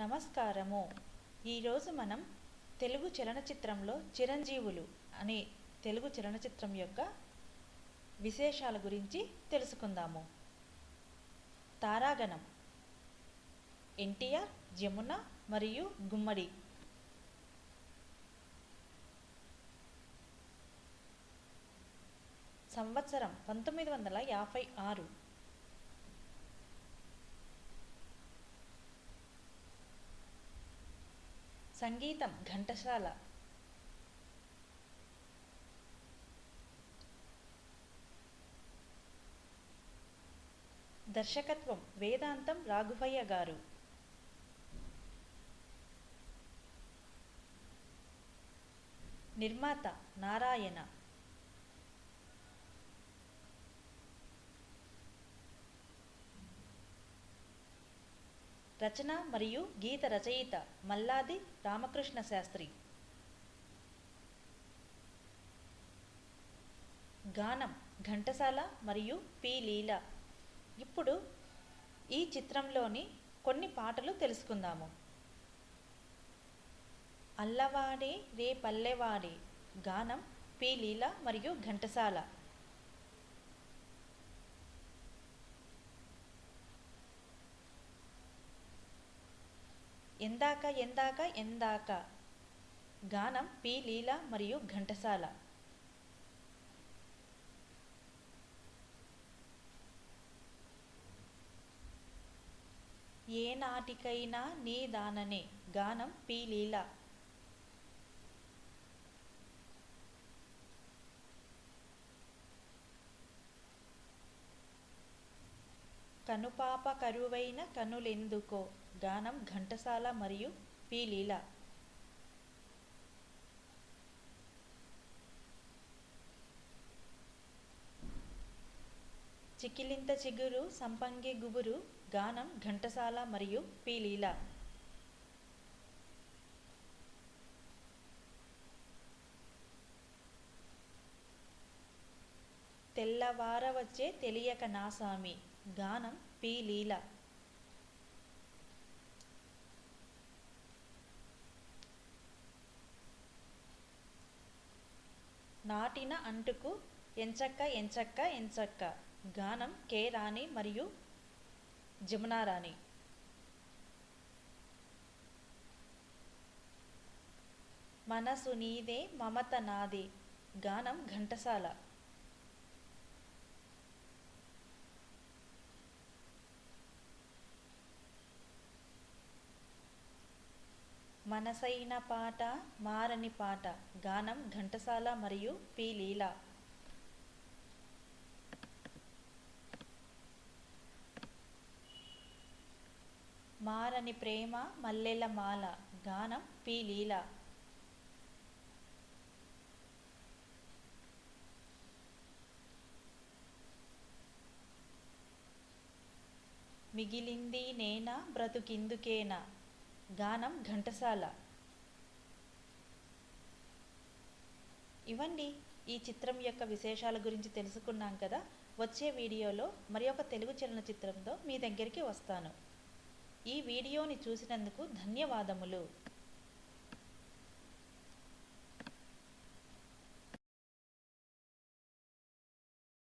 నమస్కారము. ఈరోజు మనం తెలుగు చలనచిత్రంలో చిరంజీవులు అనే తెలుగు చలనచిత్రం యొక్క విశేషాల గురించి తెలుసుకుందాము. తారాగణం ఎన్టీఆర్, జమున మరియు గుమ్మడి. సంవత్సరం 1956. సంగీతం ఘంటసాల. దర్శకత్వం వేదాంతం రాఘవయ్య గారు. నిర్మాత నారాయణ. రచన మరియు గీత రచయిత మల్లాది రామకృష్ణ శాస్త్రి. గానం ఘంటసాల మరియు పి లీల. ఇప్పుడు ఈ చిత్రంలోని కొన్ని పాటలు తెలుసుకుందాము. అల్లవాడే రే పల్లెవాడే. గానం పి లీల మరియు ఘంటసాల. ఎందాక ఎందాక ఎందాక. గానం పి లీల మరియు ఘంటసాల. ఏ నాటికైనా నీ దాననే. గానం పి లీల. కనుపాప కరువైన కనులెందుకో. గానం ఘంటసాల మరియు పి లీల. చికిలింత చిగురు సంపంగి గుబురు. గానం ఘంటసాల మరియు పి లీల. తెల్లవార వచ్చే తెలియక నాసామి. గానం పి లీల. నాటిన అంటుకు ఎంచక్క ఎంచక్క ఎంచక్క. గానం కె రాణి మరియు జమునా రాణి. మనసు నీదే మమత నాదే. గానం ఘంటసాల. మనసైన పాట మారని పాట. గానం ఘంటసాల మరియు పి లీల. మారని ప్రేమ మల్లెల మాల. గానం పి లీల. మిగిలింది నేనా బ్రతుకిందుకేనా. గానం ఘంటసాల. ఇవండి ఈ చిత్రం యొక్క విశేషాల గురించి తెలుసుకున్నాం కదా. వచ్చే వీడియోలో మరి ఒక తెలుగు చలనచిత్రంతో మీ దగ్గరికి వస్తాను. ఈ వీడియోని చూసినందుకు ధన్యవాదములు.